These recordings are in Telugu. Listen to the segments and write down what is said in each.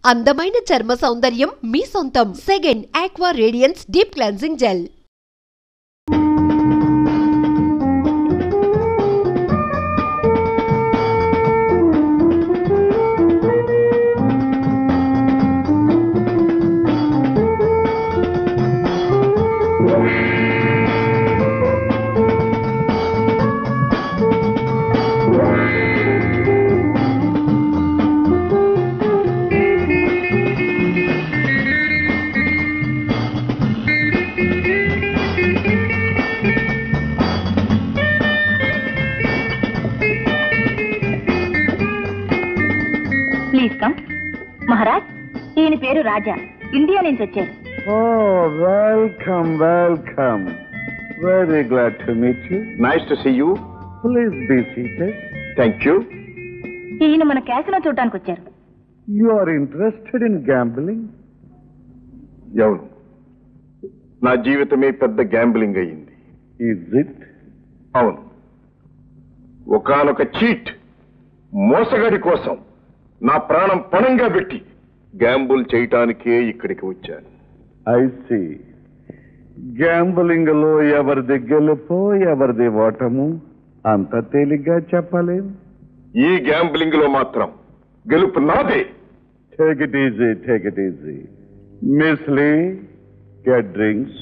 అందమైన చర్మ సౌందర్యం మీ సొంతం. Second aqua radiance deep cleansing gel. Maharaj, ఈయన పేరు రాజా, ఇండియా నుంచి వచ్చారు. Welcome welcome. Very glad to meet you. Nice to see you. Please be seated. Thank you. ఈయన మన క్యాసినో చూడటానికి వచ్చారు. You are interested in gambling? అవును, నా జీవితమే పెద్ద గ్యాంబ్లింగ్ అయ్యింది. Is it? అవును. ఒకానొక చీట్ మోసగాడి కోసం నా ప్రాణం పణంగా పెట్టి గ్యాంబుల్ చేయటానికే ఇక్కడికి వచ్చాను. I see. గ్యాంబ్లింగ్ లో ఎవరిది గెలుపో ఎవరిది ఓటము అంత తేలిగ్గా చెప్పలేం. ఈ గ్యాంబ్లింగ్ లో మాత్రం గెలుపు నాదే. Take it easy, take it easy. Miss Lee, get drinks.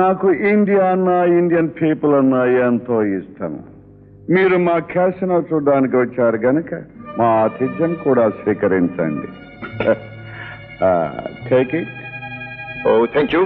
నాకు ఇండియా అన్నా ఇండియన్ పీపుల్ అన్నా ఎంతో ఇష్టం. మీరు మా క్యాసినో చూడడానికి వచ్చారు గనక మా ఆతిథ్యం కూడా స్వీకరించండి. Take it. Oh, thank you.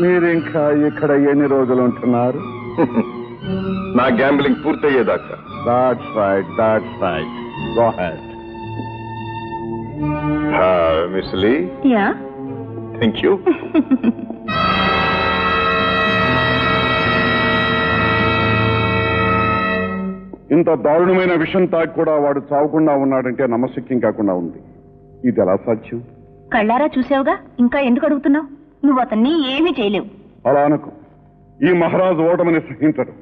మీరు ఇంకా ఇక్కడ ఎన్ని రోజులు ఉంటున్నారు? నా గ్యాంబ్లింగ్ పూర్తయ్యేదాకా. That's right, that's right. Go ahead. Miss Lee? Yeah? Thank you. ఇంత దారుణమైన విషయం తాకి కూడా వాడు చావకుండా ఉన్నాడంటే నమ్మశక్యం కాకుండా ఉంది. ఇది ఎలా సాధ్యం? కళ్ళారా చూసావుగా, ఇంకా ఎందుకు అడుగుతున్నావు? నువ్వు అతన్ని ఏమీ చేయలేవు. అలా అనుకో. ఈ మహారాజు ఓటమని సహించడు.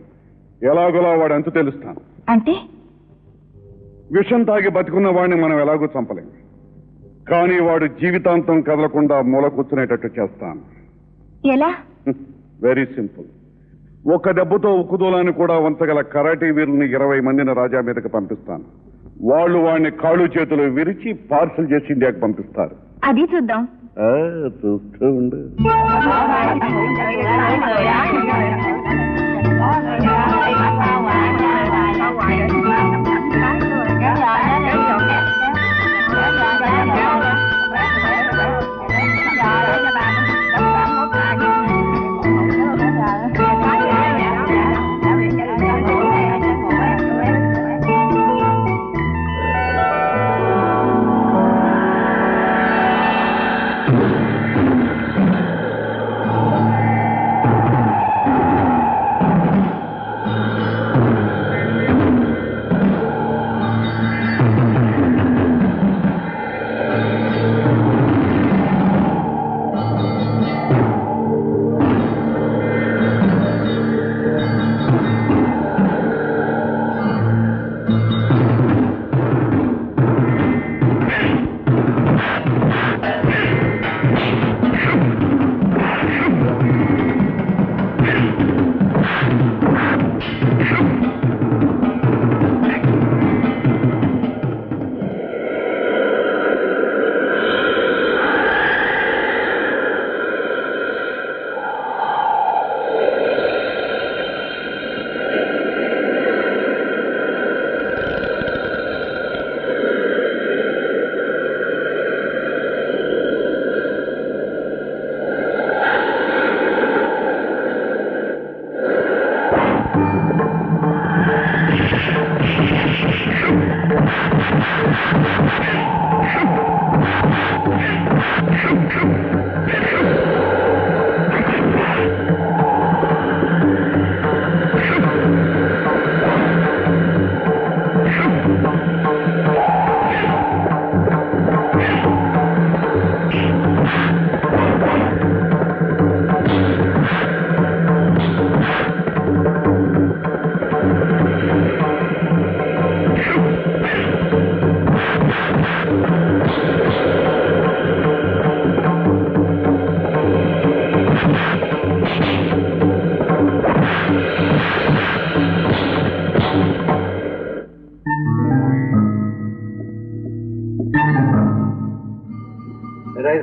ఎలాగోలా వాడు అంతు తెలుస్తాను. అంటే విషం తాగి బతికున్న వాడిని మనం ఎలాగో చంపలేం. కానీ వాడు జీవితాంతం కదలకుండా మూల కూర్చునేటట్టు చేస్తాను. ఎలా? Very simple. ఒక దెబ్బతో ఉక్కుదూలాన్ని కూడా వంచగల కరాటీ వీరుల్ని 20 మందిని రాజా మీదకి పంపిస్తాను. వాళ్ళు వాడిని కాళ్ళు చేతులు విరిచి పార్సల్ చేసి ఇండియాకి పంపిస్తారు. అది చూద్దాం. చూస్తూ ఉండు.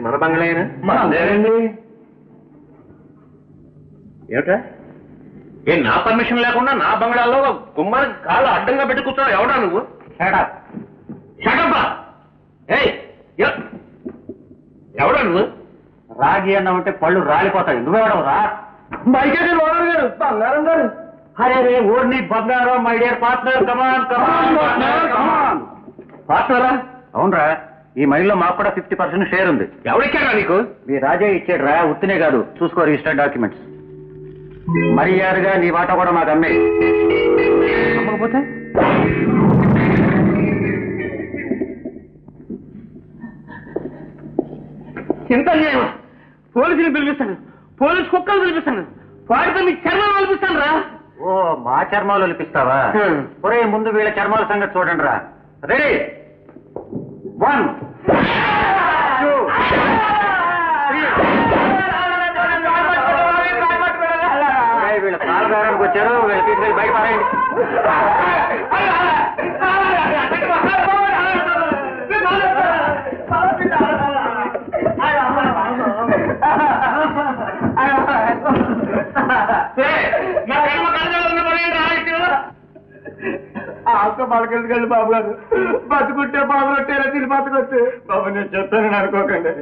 మన బంగ్లాయేనా? మనదేనండి. ఏమిటా? నా పర్మిషన్ లేకుండా నా బంగ్లాలో గుమ్మానికి కాళ్ళు అడ్డంగా పెట్టి కూర్చున్నావు. ఎవడా నువ్వు? ఎవడా నువ్వు? రాగి అన్నామంటే పళ్ళు రాలిపోతాయి. నువ్వెవడవు రా? మైకేది ఓనర్ గారు, బంగారం గారు. అరే రే ఓర్ని బంగారం, మై డియర్ పార్ట్నర్, కమాన్ కమాన్. పార్ట్నరా? అవునరా, ఈ మైల్లో మాకు కూడా 50% షేర్ ఉంది. ఎవరిచ్చారా నీకు? మీ రాజా ఇచ్చాడు రా, ఉత్తినే కాదు, చూసుకో రిజిస్టర్డ్ డాక్యుమెంట్స్. మర్యాదగా నీ వాటా కూడా మాకు అమ్మే. అమ్మకపోతే చింత లేదు. పోలీసుని పిలిపిస్తాను, పోలీసు కుక్కలు పిలిపిస్తాను, వాడితో మీ చర్మాలు ఒలిపిస్తాను రా. ఓ, మా చర్మాలు ఒలిపిస్తావా? ఒరే, ముందు వీళ్ళ చర్మాల సంగతి చూడండి రా. రెడీ, 1 2 వీళ్ళ పాలదారానికి వచ్చారు. వీళ్ళ తీసుకెళ్ళి బయట పారేయండి. పలకెళ్ళి బాబు గారు, బతుకుంటే బాబు రొట్టేలా తిని బతుకొచ్చు. బాబు నేను చెప్తానని అనుకోకండి.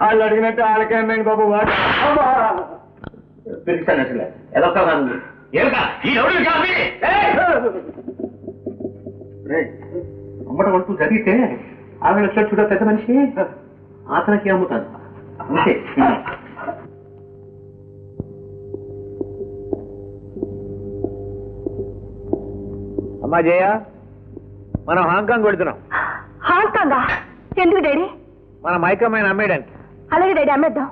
వాళ్ళు అడిగినట్టు వాళ్ళకే అన్నాను బాబు. పిలిచాను అసలు ఎదొక్క అమ్మటం అంటూ జరిగితే ఆమె చూడ పెద్ద మనిషి ఆతనకి అమ్ముతాను అంతే. అమ్మా జయ, మనం హాంకాంగ్ వెళుతున్నాం. హాంకాంగా? ఎందుకు డాడీ? మన మైకమ్మాయిని అమ్మేయడానికి. అలాగే డాడీ, అమ్మేద్దాం.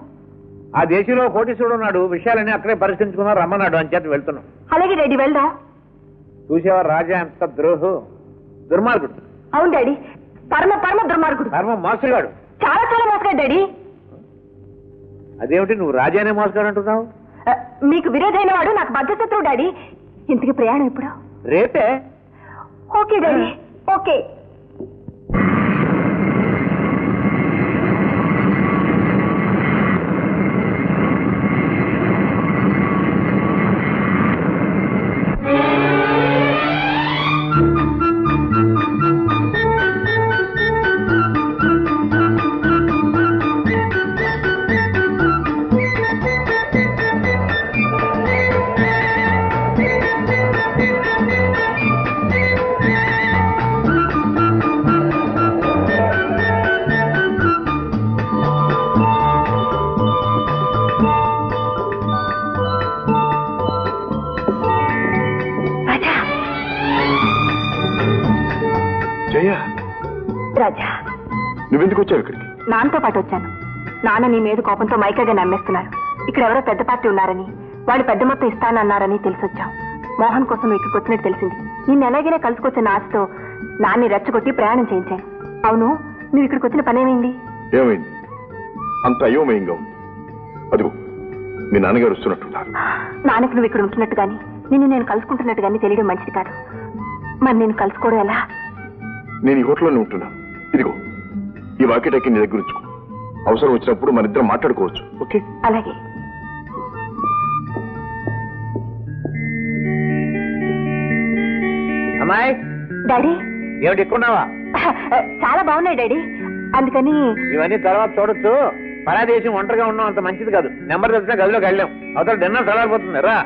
ఆ దేశంలో కోటీశ్వరుడు ఉన్నాడు, విషయాలన్నీ అక్కడే పరిష్కరించుకున్నారు, రమ్మన్నాడు అని చేత వెళ్తున్నాం. అలాగే డాడీ, వెళ్దాం. చూసేవా రాజా ఎంత దుర్మార్గుడు. అవును డాడీ, పరమ పరమ దుర్మార్గుడు, పరమ మోసగాడు, చాలా చాలా మోసగాడు డాడీ. అదేమిటి నువ్వు రాజానే మోసగాడు అంటున్నావు? మీకు విరోధైన వాడు నాకు బద్ధశత్రువు డాడీ. ఇంతకి ప్రయాణం ఎప్పుడు? రేపే. Okay daddy, okay. రాజా, నువ్వెందుకు వచ్చావు ఇక్కడికి? నాన్నతో పాటు వచ్చాను. నాన్న నీ మీద కోపంతో మైకగా నమ్మేస్తున్నారు. ఇక్కడ ఎవరో పెద్ద పార్టీ ఉన్నారని, వాళ్ళు పెద్ద మొత్తం ఇస్తానన్నారని తెలిసొచ్చాం. మోహన్ కోసం నువ్వు ఇక్కడికి వచ్చినట్టు తెలిసింది. నిన్ను ఎలాగైనా కలుసుకొచ్చిన ఆశతో నాన్ని రెచ్చగొట్టి ప్రయాణం చేయించాను. అవును, నువ్వు ఇక్కడికి వచ్చిన పనేమైంది? ఏమైంది? అంత అయోమయంగా ఉంది. అదిగో మీ నాన్నగారు వస్తున్నట్టున్నారు. నాన్నకు నువ్వు ఇక్కడ ఉంటున్నట్టు గాని, నిన్ను నేను కలుసుకుంటున్నట్టు గాని తెలియడం మంచిది కాదు. మరి నేను కలుసుకోవడం ఎలా? నేను ఈ హోటల్లోనే ఉంటున్నాను. ఇదిగో ఈ వాకిటాకి నీ దగ్గర ఉంచుకో. అవసరం వచ్చినప్పుడు మన ఇద్దరం మాట్లాడుకోవచ్చు. ఓకే? అలాగే. అమ్మాయి. డాడీ. ఏమిటి ఎక్కున్నావా? చాలా బాగున్నాయి డాడీ, అందుకని. ఇవన్నీ తర్వాత చూడొచ్చు. పరాదేశం ఒంటరిగా ఉన్నాం అంత మంచిది కాదు. నెంబర్ తెలిసినా గదిలోకి వెళ్ళాం. అవతల డిన్నర్ చల్లారిపోతుంది రా.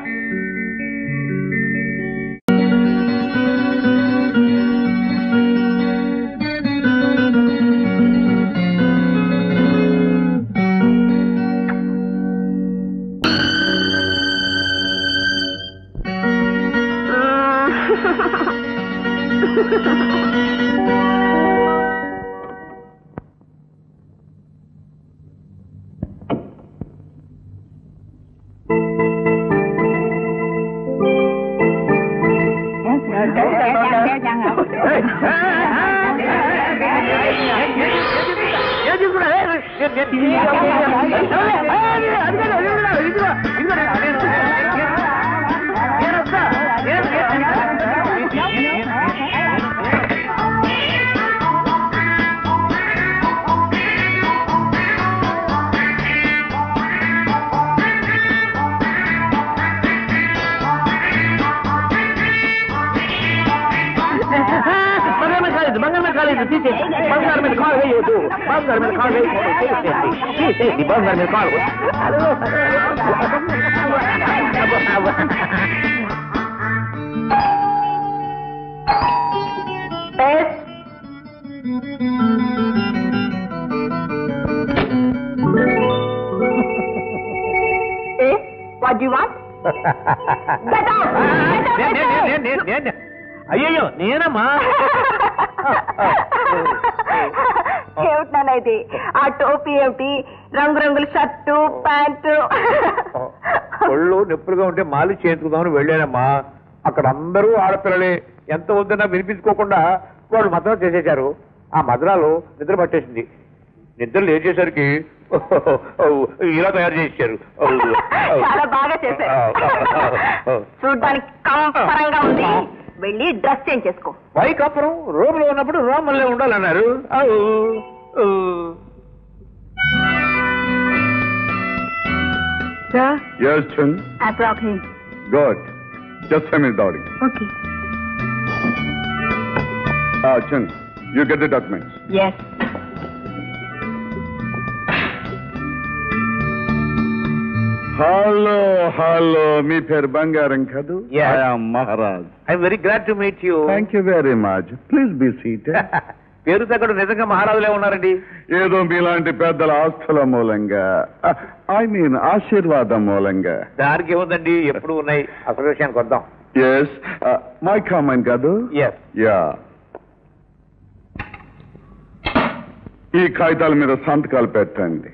బంగారు మీద కాలు వేయొద్దు, బంగారు మీద కాలు వేయకూడదు, బంగారు మీద కాలు. What do you want? అయ్యో నేనమ్మా. ఏమిటన్నా ఇది? ఆ టోపీ ఏమిటి? రంగురంగుల షర్టు ప్యాంటు. ఒళ్ళు నొప్పులుగా ఉంటే మాలి చేయించుకుందామని వెళ్ళానమ్మా. అక్కడ అందరూ ఆడపిల్లలే. ఎంత వద్దన్నా వినిపించుకోకుండా వాళ్ళు మద్రాలు చేసేశారు. ఆ మద్రాలు నిద్ర పట్టేసింది. నిద్ర లేచేసరికి ఇలా తయారు చేశారు. చాలా బాగా చేశారు. చూడ్డానికి కంపరంగా ఉంది. వెళ్ళి డ్రెస్ చేంజ్ చేసుకో. వైకాపురం రోమ్లో ఉన్నప్పుడు రోమల్లే ఉండాలన్నారు. Sir, Yes, Chun. I brought him. Good. Just send me the dowry. Okay. Chun, you get the documents. Yes. Hello. మీ పేరు బంగారం కదూ? Yes. I am Maharaj. I'm very glad to meet you. Thank you very much. Please be seated. పేరు తగ్గడు నిజంగా మహారాజులే ఉన్నారండి. ఏదో మీలాంటి పెద్దల ఆస్తుల మూలంగా, ఐ మీన్ ఆశీర్వాదం మూలంగా. దానికి ఏముందండి, ఎప్పుడు ఉన్నాయి. అసలు విషయానికి వద్దాం. ఎస్, మై కామెంట్ కాదు. ఎస్. యా, ఈ కాగితాల మీద సంతకాలు పెట్టండి.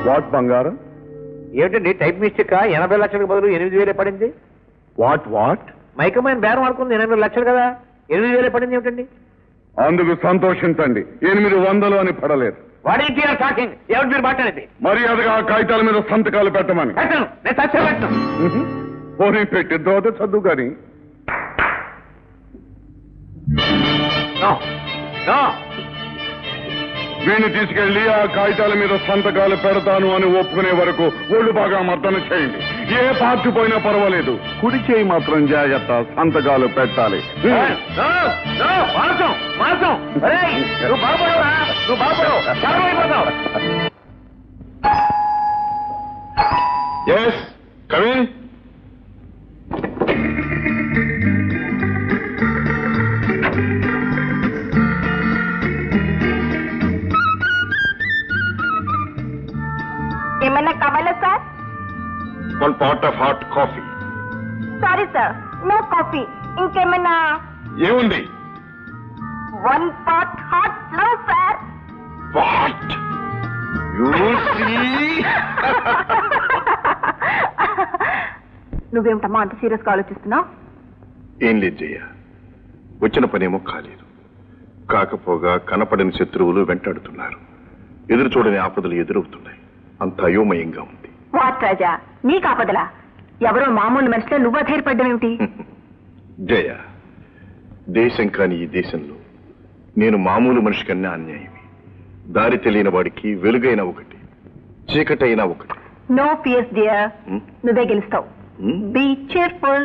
వాట్ బంగారం? ఏమిటండి టైప్ మిస్టేక్? 80 లక్షలకు బదులు 8,000 పడింది. వాట్? మైకమైన బేరం ఆడుకుంది 8 లక్షలు కదా, 8,000 పడింది ఏమిటండి? అందుకు సంతోషించండి. 800 అని పడలేదు. వాడేంటి టాకింగ్? ఏమిటి మీరు మాట్లాడేది? మర్యాదగా ఆ కాగితాల మీద సంతకాలు పెట్టమని. పెట్టను, నేను చచ్చే పెట్టను. పోనీ పెట్టి తర్వాత చదువు కానీ. వీణ్ణి తీసుకెళ్లి ఆ కాగితాల మీద సంతకాలు పెడతాను అని ఒప్పుకునే వరకు ఒళ్ళు బాగా మర్దన చేయండి. ఏ పార్టీ పోయినా పర్వాలేదు, కుడి చేయి మాత్రం జాగ్రత్త, సంతకాలు పెట్టాలి. Yes, come in. ఏమన్నా కావాలా sir? 1 pot of hot coffee. Sorry sir, no coffee. ఇంకేమన్నా? ఏముంది? 1 pot hot flow sir. What? You see? నువ్వేమిటమ్మా అంత సీరియస్ గా ఆలోచిస్తున్నావు? ఏం లేదు జయ, వచ్చిన పనేమో కాలేదు. కాకపోగా కనపడని శత్రువులు వెంటాడుతున్నారు. ఎదురు చూడని ఆపదలు ఎదురవుతున్నాయి. అంత అయోమయంగా ఉంది. వాట్ రాజా, నీ కాపదలా? ఎవరో మామూలు మనిషిలో నువ్వు అధైర్యపడ్డావేమిటి? జయ, దేశం కాని ఈ దేశంలో నేను మామూలు మనిషి కన్నా అన్యాయమే. దారి తెలియని వాడికి వెలుగైన ఒకటి, చీకటైనా ఒకటి. నో ఫియర్స్ డియర్, నువ్వే గెలుస్తావు. Be cheerful.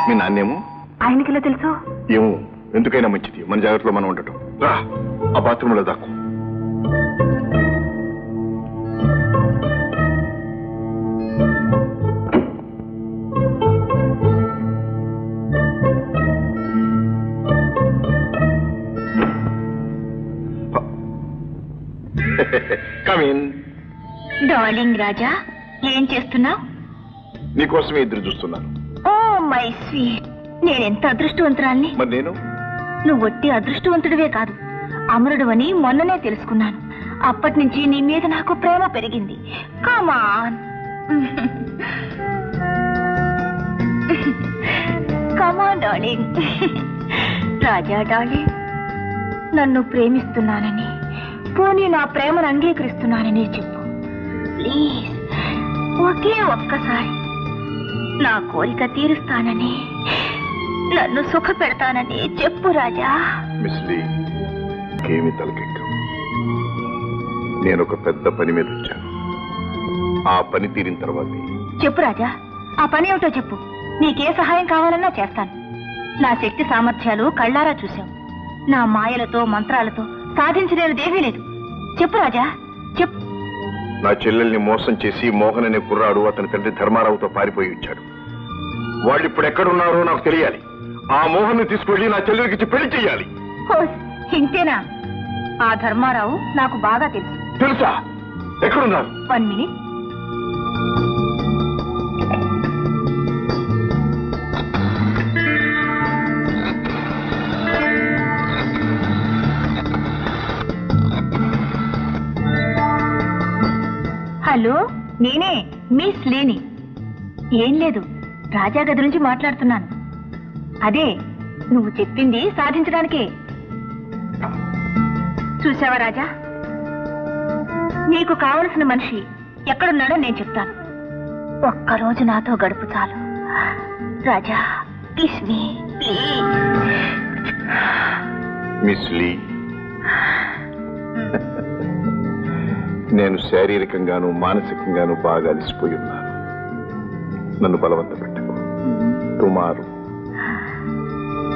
మీ నాన్నేమో? ఆయనకిలా తెలుసు? ఏమో, ఎందుకైనా మంచిది మన జాగ్రత్తలో మనం ఉండటం. రా, ఆ బాత్రూంలో దాక్కు. Come in. డార్లింగ్ రాజా, ఏం చేస్తున్నావు? నీకోసమే ఎదురు చూస్తున్నాను. ఓ మై స్వీట్, నేనెంత అదృష్టవంతురాల్ని. మరి నేను? నువ్వు ఒట్టి అదృష్టవంతుడివే కాదు, అమరుడు అని మొన్ననే తెలుసుకున్నాను. అప్పటి నుంచి నీ మీద నాకు ప్రేమ పెరిగింది. కమాన్ కమాన్ డార్లింగ్. రాజా డార్లింగ్, నన్ను ప్రేమిస్తున్నానని, పోనీ నా ప్రేమను అంగీకరిస్తున్నానని చెప్పు ప్లీజ్. ఒకే ఒక్కసారి నా కోరిక తీరుస్తానని, నన్ను సుఖ పెడతానని చెప్పు రాజా. మిస్ లీ, ఏమి తలకెక్కం. నేను ఒక పెద్ద పని మీద వచ్చాను. ఆ పని తీరిన తర్వాత చెప్పు రాజా, ఆ పని ఏమిటో చెప్పు. నీకే సహాయం కావాలన్నా చేస్తాను. నా శక్తి సామర్థ్యాలు కళ్ళారా చూశావు. నా మాయలతో మంత్రాలతో సాధించలేనిదేమీ లేదు. చెప్పు రాజా, చెప్పు. నా చెల్లెల్ని మోసం చేసి మోహన్ అనే కుర్రాడు అతని తండ్రి ధర్మారావుతో పారిపోయి వచ్చాడు. వాళ్ళు ఇప్పుడు ఎక్కడున్నారో నాకు తెలియాలి. ఆ మోహన్ ని తీసుకెళ్లి నా చెల్లెలికి పెళ్లి చెయ్యాలి. ఇంతేనా? ఆ ధర్మారావు నాకు బాగా తెలుసు. తెలుసా? ఎక్కడున్నారు? 1 minute. హలో, నేనే మిస్ లేని. ఏం లేదు, రాజా గది నుంచి మాట్లాడుతున్నాను. అదే నువ్వు చెప్పింది సాధించడానికే. చూసావా రాజా, నీకు కావలసిన మనిషి ఎక్కడున్నాడో నేను చెప్తాను. ఒక్కరోజు నాతో గడుపు చాలు Raja. Kiss me please. Miss Lee, నేను శారీరకంగాను మానసికంగాను బాగా అలసిపోయి ఉన్నాను. నన్ను బలవంత పెట్టకు. టుమారో,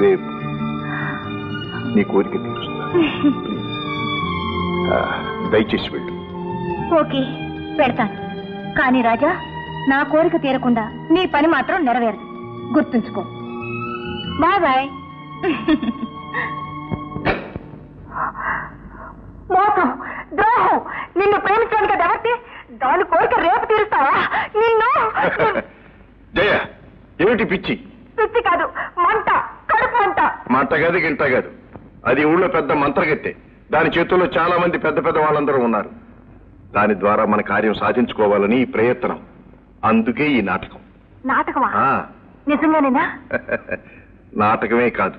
రేపు నీ కోరిక తీరుస్తాను. దయచేసి వెళ్ళు. ఓకే, పెడతాను. కానీ రాజా, నా కోరిక తీరకుండా నీ పని మాత్రం నెరవేరదు. గుర్తుంచుకో. Bye bye. మోసం, ద్రోహం, నిన్ను ప్రేమించడానికి ఎవరితే దాని కోరిక రేపు తీరుస్తావా? నిన్ను జయ, ఏమిటి పిచ్చి? పిచ్చి కాదు, మంట, కడుపు మంట. మంట కాదు, గింట కాదు. అది ఊళ్ళో పెద్ద మంత్రగత్తె. దాని చేతుల్లో చాలా మంది పెద్ద పెద్ద వాళ్ళందరూ ఉన్నారు. దాని ద్వారా మన కార్యం సాధించుకోవాలని ఈ ప్రయత్నం. అందుకే ఈ నాటకం. నాటకమా? నిజంగానేనా? నాటకమే కాదు,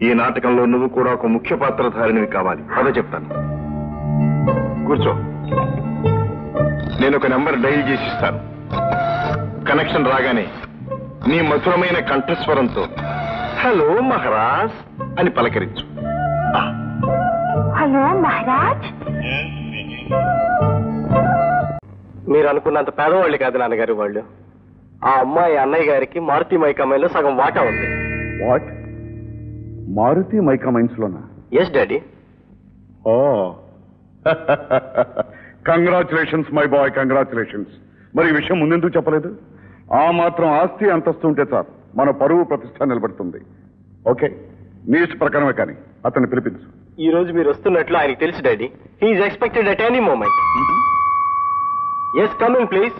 ఈ నాటకంలో నువ్వు కూడా ఒక ముఖ్య పాత్రధారినివి కావాలి. అదే చెప్తాను. కూర్చో. నేను ఒక నెంబర్ డైల్ చేసి ఇస్తాను. కనెక్షన్ రాగానే నీ మధురమైన కంఠస్వరంతో హలో మహారాజ్ అని పలకరించు. హలో మహారాజ్. మీరు అనుకున్నంత పేదవాళ్ళు కాదు నాన్నగారు వాళ్ళు. ఆ అమ్మాయి అన్నయ్య గారికి మారుతి మైకామైన్లో సగం వాటా ఉంది. వాట్? మారుతి మైకామైన్స్ లోనా? Yes daddy. Oh, congratulations my boy, congratulations. మరి ఈ విషయం ముందెందుకు చెప్పలేదు? ఆ మాత్రం ఆస్తి అంతస్తు ఉంటే చాలు, మన పరువు ప్రతిష్ట నిలబడుతుంది. ఓకే, నీ ఇష్ట ప్రకారమే, కానీ అతన్ని పిలిపించు. ఈ రోజు మీరు వస్తున్నట్లు ఆయనకు తెలుసు daddy. He is expected at any moment. Yes, come in please.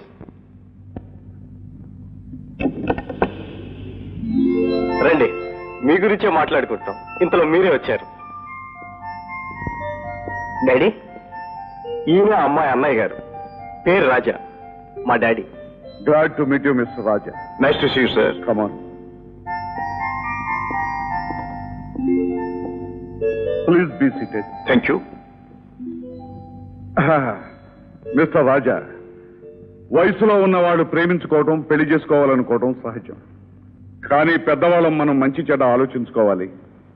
రండి, మీ గురించే మాట్లాడుకుంటాం. ఇంతలో మీరే వచ్చారు. డాడీ, ఈయన అమ్మాయి అన్నయ్య గారు. పేరు రాజా, మా daddy. Glad to meet you, Mr. Raja. Nice to see you sir. Come on. Please be seated. Thank you. Mister Raja, వయసులో ఉన్నవాళ్ళు ప్రేమించుకోవడం, పెళ్లి చేసుకోవాలనుకోవడం సహజం. కానీ పెద్దవాళ్ళం మనం మంచి చెడ్డ ఆలోచించుకోవాలి,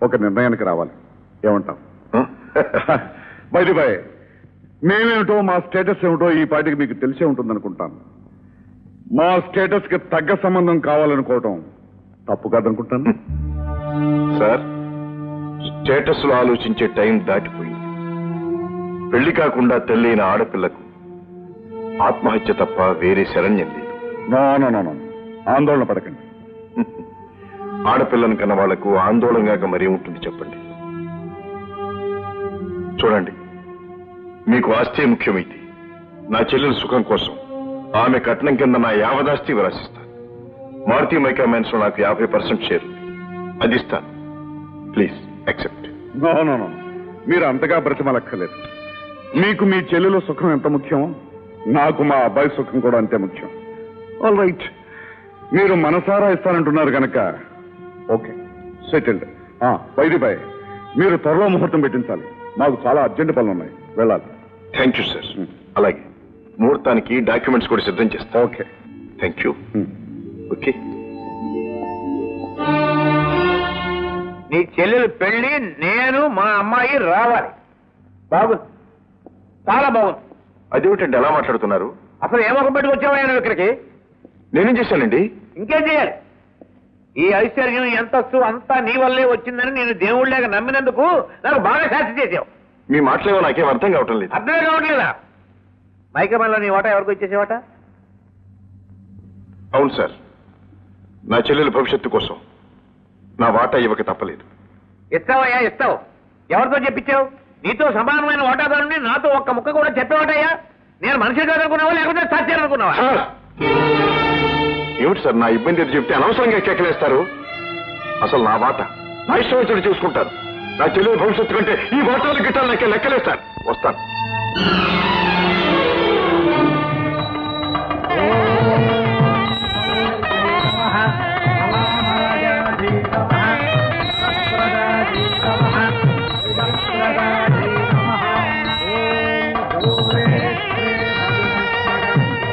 ఒక నిర్ణయానికి రావాలి. ఏమంటాం? బై ది బై, మేమేమిటో మా స్టేటస్ ఏమిటో ఈ పాటికి మీకు తెలిసే ఉంటుందనుకుంటాను. మా స్టేటస్ కి తగ్గ సంబంధం కావాలనుకోవటం తప్పు కాదనుకుంటాను. సార్, స్టేటస్ లో ఆలోచించే టైం దాటిపోయింది. పెళ్లి కాకుండా తెల్లైన ఆడపిల్లకు ఆత్మహత్య తప్ప వేరే శరణ్యం లేదు. నో, ఆందోళన పడకండి. ఆడపిల్లను కన్న వాళ్లకు ఆందోళనగా మరీ ఉంటుంది చెప్పండి. చూడండి, మీకు ఆస్తే ముఖ్యమైతే నా చెల్లెల సుఖం కోసం ఆమె కట్నం కింద నా యావదాస్తి విరాసిస్తాను. మారుతి మైకామైన్స్ లో నాకు 50% షేర్ ఉంది, అది ఇస్తాను. Please accept. నో, మీరు అంతగా బ్రతిమలక్కర్లేదు. మీకు మీ చెల్లెల సుఖం ఎంత ముఖ్యం, నాకు మా అబ్బాయి సుఖం కూడా అంతే ముఖ్యం. ఆల్ రైట్, మీరు మనసారా ఇస్తానంటున్నారు కనుక okay, settled. By the by, మీరు త్వరలో ముహూర్తం పెట్టించాలి. మాకు చాలా అర్జెంట్ పనులు ఉన్నాయి, వెళ్ళాలి. Thank you sir. అలాగే ముహూర్తానికి డాక్యుమెంట్స్ కూడా సిద్ధం చేస్తా. Okay, thank you. ఓకే, నీ చెల్లెలు పెళ్లి నేను మా అమ్మాయి రావాలి. బాగుంది, చాలా బాగుంది. అదేమిటండి ఎలా మాట్లాడుతున్నారు? అసలు ఏమొక పెట్టుకొచ్చావా నువ్వు ఇక్కడికి? నేనేం చేశానండి? ఇంకేం చేయాలి? ఈ ఐశ్వర్యం ఎంతొచ్చు అంతా నీ వల్లే వచ్చిందని నేను దేవుళ్ళగా నమ్మినందుకు నాకు బాగా శాస్తి చేసావు. మీ మాటలేవో నాకేం అర్థం కావటం లేదు. అర్థమే కావట్లేదా? మైకమల్లో నీ వాటా ఎవరికి వచ్చేసేవాట? అవును సార్, నా చెల్లెల భవిష్యత్తు కోసం నా వాటా ఇవ్వక తప్పలేదు. ఇస్తావయ్యా, ఇస్తావు. ఎవరితో చెప్పించావు? నీతో సమానమైన వాటాదారుని నాతో ఒక్క ముక్క కూడా చెప్పేవాటయ్యా? నేను మనిషి కాదనుకున్నావా లేకపోతే సత్యాలనుకున్నావా? ఏమిటి సార్ నా ఇబ్బంది ఎదురు చెప్తే అనవసరంగా కేకలేస్తారు? అసలు నా వాటా నా ఇష్టం వచ్చినట్టు చూసుకుంటారు. నా చెల్లెల భవిష్యత్తు కంటే ఈ వాటాలు గిట్టాలు నాకే లెక్కలేస్తారు. వస్తాను.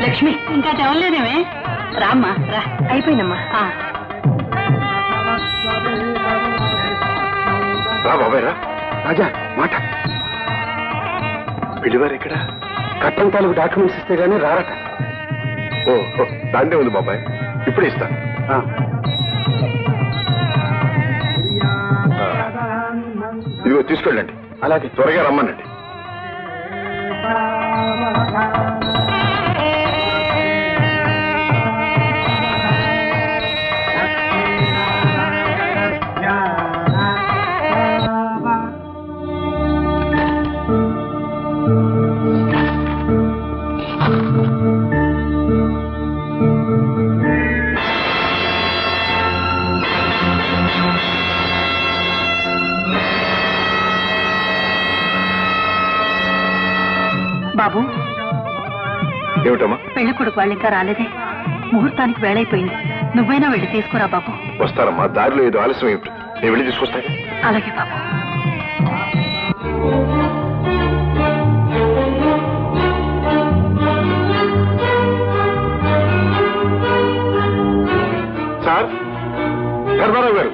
లక్ష్మి, ఇంకా తెవలేదేమే? రామ్మా, రా. అయిపోయిందమ్మా. రా బాబాయ్ రా. రాజా మాట. పిలివారు ఇక్కడ కట్టం తాలూకు డాక్యుమెంట్స్ ఇస్తే గానీ రారట. ఓ దాందే ఉంది బాబాయ్, ఇప్పుడే ఇస్తాను. ఇదిగో తీసుకెళ్ళండి. అలాగే త్వరగా రమ్మనండి. బాబు, ఏమిటమ్మా? పెళ్లి కొడుకు వాళ్ళు ఇంకా రాలేదే. ముహూర్తానికి వేళైపోయింది. నువ్వైనా వెళ్ళి తీసుకురా బాబు. వస్తారమ్మా, దారిలో ఏదో ఆలస్యం ఏమిటి? నేను వెళ్ళి తీసుకొస్తాను. అలాగే బాబు. సార్, ధర్మారావు గారు.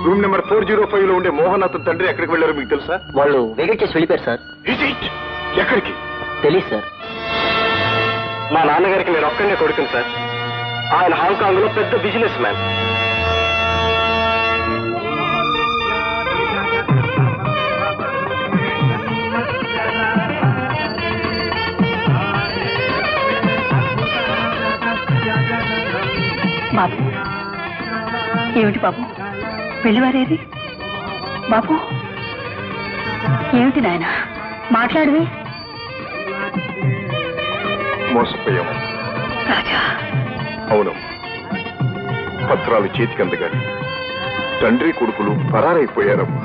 రూమ్ నెంబర్ 405 లో ఉండే మోహన్ అతని తండ్రి ఎక్కడికి వెళ్ళారో మీకు తెలుసా? వాళ్ళు వెకెట్ చేసి వెళ్ళిపోయారు సార్. ఎక్కడికి? తెలియదు సార్. మా నాన్నగారికి నేను ఒక్కనే కొడుకుని సార్. ఆయన హాంకాంగ్ లో పెద్ద బిజినెస్ మ్యాన్. బాబు, ఏమిటి బాబు? పెళ్లివారేది బాబు? ఏమిటి నాయన, మాట్లాడవే. మోసపోయాము రాజా. అవునమ్మా, పత్రాలు చేతికి అందగాని తండ్రి కొడుకులు పరారైపోయారమ్మా.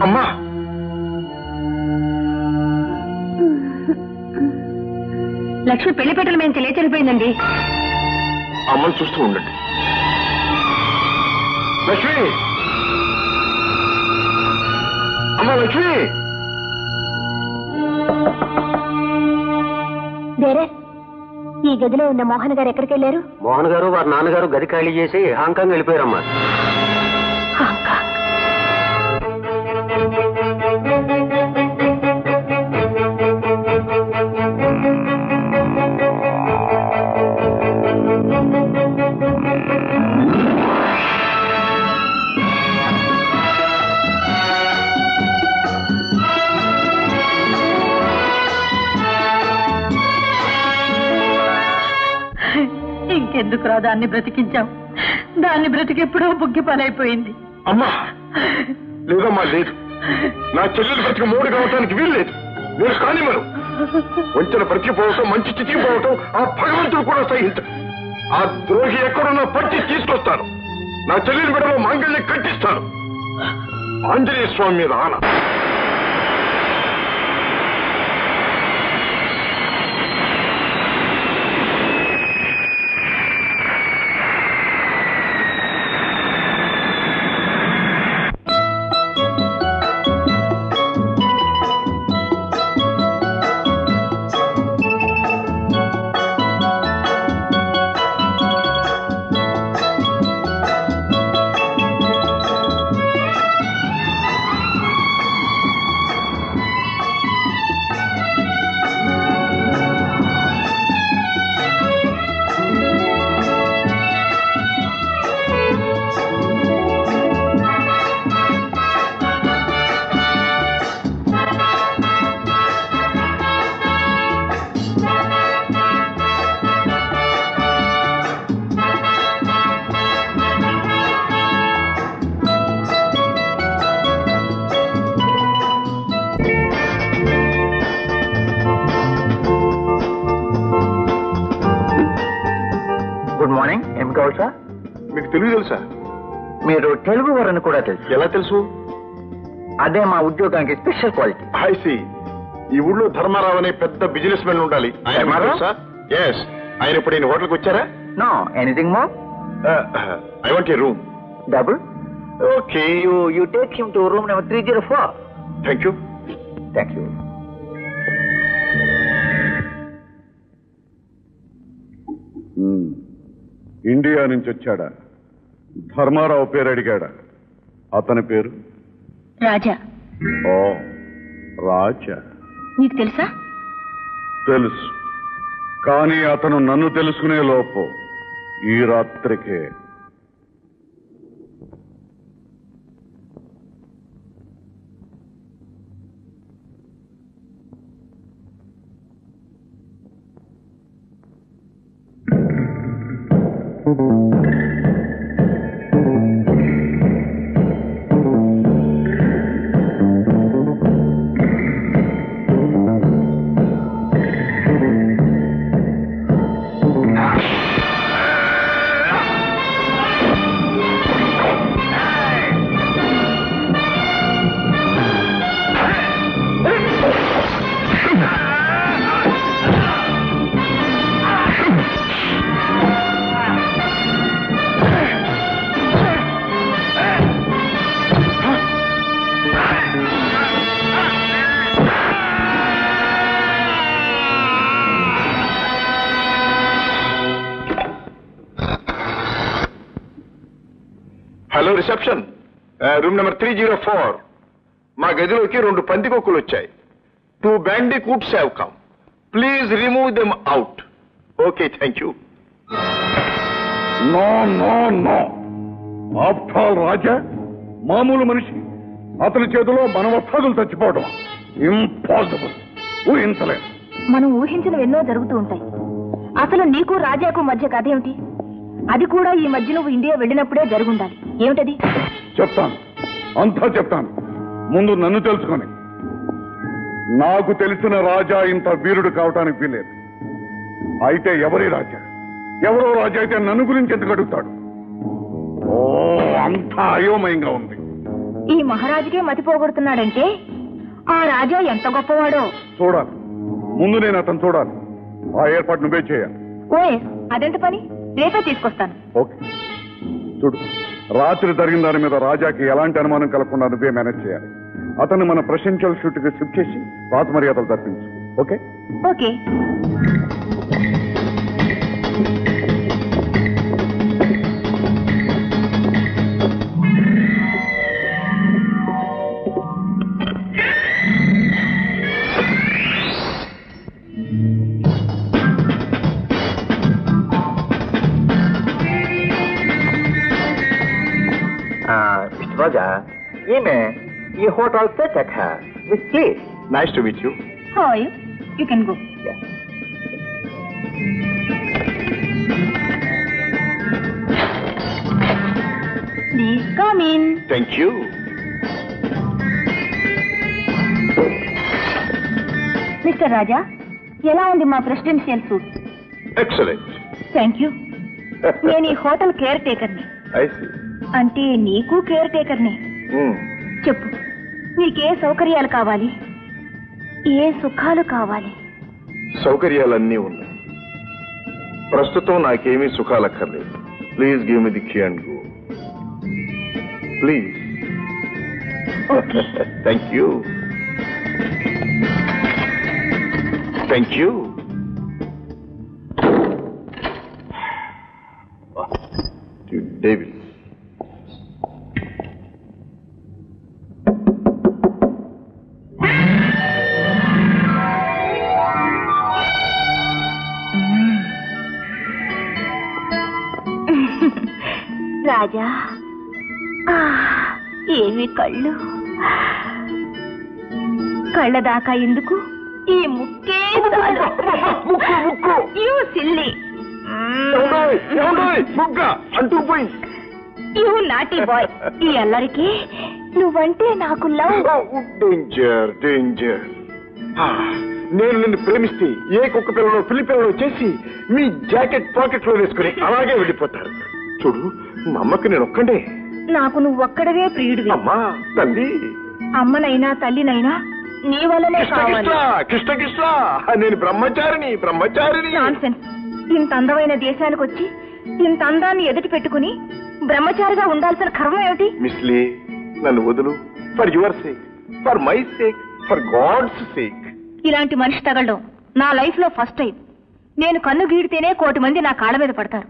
అమ్మా, లక్ష్మి పెళ్లిపేటల మేము తెలియచెల్లిపోయిందండి. అమ్మని చూస్తూ ఉండండి. లక్ష్మి, అమ్మ లక్ష్మి. వేరే ఈ గదిలో ఉన్న మోహన్ గారు ఎక్కడికి వెళ్ళారు? మోహన్ గారు వారి నాన్నగారు గది ఖాళీ చేసి హాంకాంగ్ వెళ్ళిపోయారమ్మా. హాంకాంగ్. ఇంకెందుకురా దాన్ని బ్రతికించావు? దాన్ని బ్రతికెప్పుడో బుగ్గి పాలైపోయింది. అమ్మా లేదమ్మా, లేదు. నా చెల్లెలు బ్రతికి మూడు కావటానికి వీల్లేదు. నేను కానివ్వను. వంచన బ్రతికిపోవటం, మంచి చితికిపోవటం ఆ భగవంతుడు కూడా సహించడు. ఆ ద్రోహి ఎక్కడున్నా పట్టి తీసుకొస్తాను. నా చెల్లెలు బిడ్డలో మాంగళ్యం కట్టిస్తాను. ఆంజనేయ స్వామి మీద ఆన. మార్నింగ్. ఏం కావాలి సార్? మీకు తెలుగు తెలుసా? మీరు తెలుగు వారని కూడా తెలుసు. ఎలా తెలుసు? అదే మా ఉద్యోగానికి స్పెషల్ క్వాలిటీ. ఐసి. ఈ ఊళ్ళో ధర్మారావు అనే పెద్ద బిజినెస్ మెన్ ఉండాలి. ఎస్. ఆయన ఇప్పుడు ఈయన హోటల్కి వచ్చారా? No. Anything more? I want a room. Double? Okay. You take him to room number 304. Thank you. Thank you. India నుంచి వచ్చాడా? ధర్మారావు పేరు అడిగాడా? అతని పేరు రాజా. ఓ, రాజా. నీకు తెలుసా? తెలుసు, కానీ అతను నన్ను తెలుసుకునే లోపు ఈ రాత్రికే. Hello reception, room number 304. మా గదిలోకి 2 పందికొక్కులు వచ్చాయి. 2 bandicoots have come. Please remove them out. Okay, thank you. No no no. After all Raja మామూలు మనిషి, అతని చేతిలో మన వస్తాదులు చచ్చిపోవడం ఇంపాసిబుల్. ఊహించలేదు. మనం ఊహించినవి ఎన్నో జరుగుతూ ఉంటాయి. అసలు నీకు రాజాకు మధ్య కథ ఏమిటి? అది కూడా ఈ మధ్య నువ్వు ఇండియా వెళ్ళినప్పుడే జరుగుండాలి. ఏమిటది? చెప్తాను, అంతా చెప్తాను. ముందు నన్ను తెలుసుకొని. నాకు తెలిసిన రాజా ఇంత వీరుడు కావటానికి వీలేదు. అయితే ఎవరి రాజా? ఎవరో రాజా అయితే నన్ను గురించి ఎందుకు అడుగుతాడు? ఓ, అంతా అయోమయంగా ఉంది. ఈ మహారాజుకే మతిపోగొడుతున్నాడంటే ఆ రాజా ఎంత గొప్పవాడో చూడాలి. ముందు నేను అతను చూడాలి. ఆ ఏర్పాటు నువ్వే చేయాలి. ఓయ్, అదెంత పని? రేపే తీసుకొస్తాను. ఓకే. చూడు, రాత్రి జరిగిన దాని మీద రాజాకి ఎలాంటి అనుమానం కలగకుండా నువ్వే మేనేజ్ చేయాలి. అతన్ని మన ప్రెసిడెన్షియల్ షూట్ కి షిఫ్ట్ చేసి రాత మర్యాదలు తప్పించు. ఓకే? ఓకే. రాజా, ఈమె ఈ hotel set with please. Nice to meet you. How are you? You can go. Yeah. Please come in. Thank you. Mister Raja, ఎలా ఉంది మా presidential suite? Excellent. Thank you. నేను ఈ హోటల్ కేర్ టేకర్ని. I see. అంటే నీకు కేర్ టేకర్ని. చెప్పు, నీకే సౌకర్యాలు కావాలి, ఏ సుఖాలు కావాలి? సౌకర్యాలన్నీ ఉన్నాయి. ప్రస్తుతం నాకేమీ సుఖాలక్కర్లేదు. Please give me the key and go. Please. Thank you. Thank you. David, Raja, ఏమి కళ్ళు! కళ్ళ దాకా ఎందుకు? ఈ ముక్కే you silly, you naughty boy. ఈ అల్లరికి నువ్వంటే నాకు లవ్. Danger, danger. నేను నిన్ను ప్రేమిస్తే ఏ కుక్క పిల్లలో పిల్లి పిల్లలో చేసి మీ జాకెట్ పాకెట్ లో వేసుకుని అలాగే వెళ్ళిపోతారు. చూడు, మా అమ్మకి నేను ఒక్కడే. నాకు నువ్వు ఒక్కడవే ప్రియుడివి. అమ్మా తల్లి, అమ్మనైనా తల్లినైనా నీ వల్లనే కావాలి. కృష్ణ కృష్ణ, నేను బ్రహ్మచారిని. నాన్సెన్స్. ఇంత అందమైన దేశానికి వచ్చి ఇంత అందాన్ని ఎదుటి పెట్టుకుని బ్రహ్మచారిగా ఉండాల్సిన కర్మ ఏమిటి? మిస్లీ, నన్ను వదులు. For your sake, for my sake, for God's sake. ఇలాంటి మనిషి తగలడం నా లైఫ్ లో ఫస్ట్ టైం. నేను కన్ను గీడితేనే 1,000,000 మంది నా కాళ్ళ మీద పడతారు.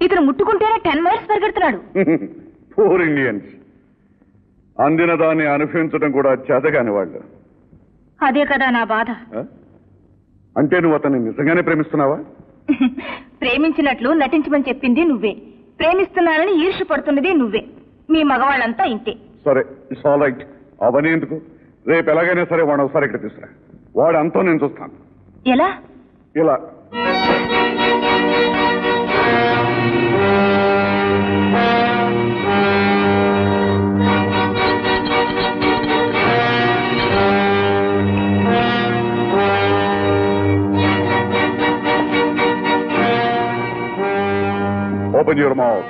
ఇతను ముట్టుకుంటేనే 10 మైల్స్ పరిగెడుతున్నాడు. Poor Indians. అందిన దాన్ని అనుభవించడం కూడా చేతగాని వాళ్ళు. అదే కదా నా బాధ. అంటే నువ్వు అతన్ని నిజంగానే ప్రేమిస్తున్నావా? ప్రేమించినట్లు నటించమని చెప్పింది నువ్వే. ప్రేమిస్తున్నానని ఈర్ష్య పడుతున్నది నువ్వే. మీ మగవాళ్ళంతా ఇంతే. సరే, ఇట్స్ ఆల్ రైట్. అవన్నీ ఎందుకు? రేపు ఎలాగైనా సరే వాడు ఒకసారి ఇక్కడ తీసుకురా. వాడు అంతా నేను చూస్తాను. ఎలా? ఇలా. Open your mouth.